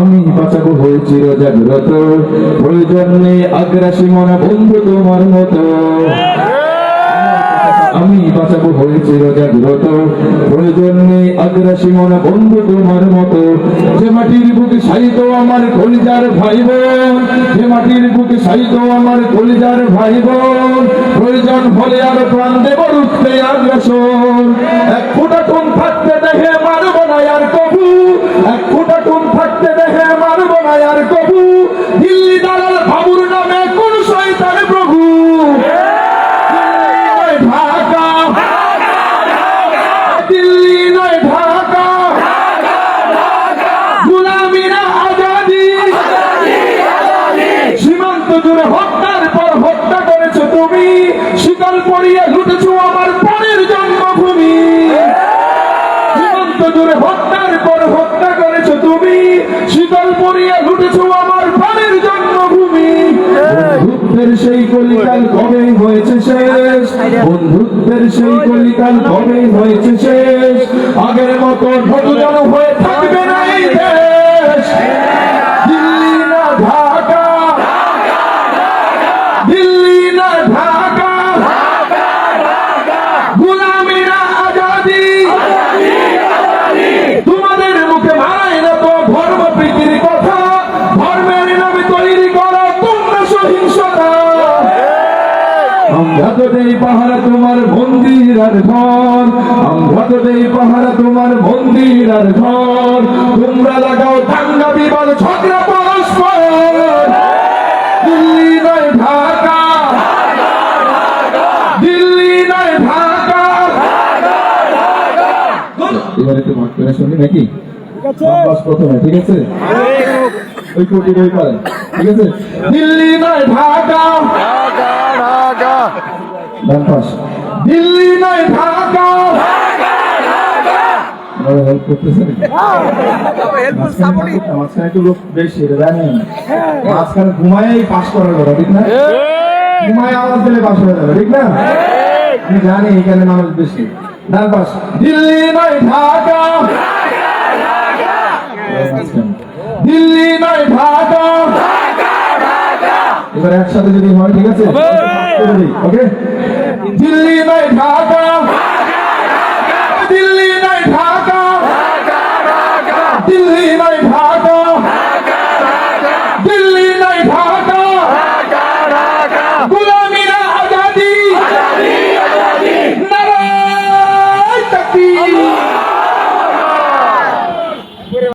আমি বাঁচাবো হয়েছি জাগ্রত, প্রয়োজন নেই আগ্রাসী মনা বন্ধু তোমার মতো। আমি বাঁচাবো হয়েছি জাগ্রত, প্রয়োজন নেই আগ্রাসী মনা বন্ধু তোমার মতো। যে মাটির বুকে সাইত আমার কলিজার ভাই বোন, যে মাটির বুকে সাইত আমার কলিজার ভাই বোন, প্রয়োজন হলে আর প্রাণ দেব রুখতে আগ্রাসন। এক ফোঁটা খুন থাকতে দেখে মারব না আর কবু, এক ফোঁটা খুন থাকতে দেখে মারব না আর কবু। দিল্লি দালাল বাবুর নামে কোন শয়তান প্রভু, ঢাকা দিল্লি নয় ঢাকা, গোলামিরা আজাদি। সীমান্ত জুড়ে হত্যার পর হত্যা করেছো তুমি, শিকল পরিয়ে লুটেছো আমার পরের জন্মভূমি। সীমান্ত জুড়ে হত্যার পর হত্যা করেছো তুমি, শিকল পরিয়ে লুটেছো আমার পরের জন্মভূমি। বন্ধুত্বের সেই কলিকাল কবে হয়েছে শেষ, বন্ধুত্বের সেই কলিকাল কবে হয়েছে শেষ। আগের মতো নতুন হয়ে থাকবে না এই দেশ। দিল্লি না ঢাকা, দিল্লি না ঢাকা, গোলামিরা আজাদি। তোমাদের মুখে মানায় না তো ধর্ম প্রীতির কথা, ধর্মের নামে তৈরি করা তোমরা সহিংসতা। আমরা তো দেই পাহারা তোমার মন্দির আর ঘর, আমরা তো দেই পাহারা তোমার মন্দির আর ঘর। তোমরা লাগাও দাঙ্গা বিবাদ ঝগড়া পরস্পর। দিল্লি নয় ঢাকা, দিল্লি নয় ঢাকা। এবারে তো মাঠ করে শুনি নাকি প্রথমে, ঠিক আছে? ওই কোটি বই পারে, ঠিক আছে? দিল্লি নয় ঢাকা, ডান পাশ। দিল্লি নয় ঢাকা, হেল্প করতেছে মাঝখানে একটু লোক বেশি জানেন, মাঝখানে ঘুমায় পাস করার কথা, ঠিক না? ঘুমায় আওয়াজ দিলে পাস হয়ে যাবে, ঠিক না? আমি জানি এখানে মানুষ বেশি। ডান পাশ। দিল্লি নয় ঢাকা, দিল্লি নয় ঢাকা। এবার একসাথে যদি হয়, ঠিক আছে? ওকে, দিল্লি নয় ঢাকা, দিল্লি নয় ঢাকা, দিল্লি নয় ঢাকা।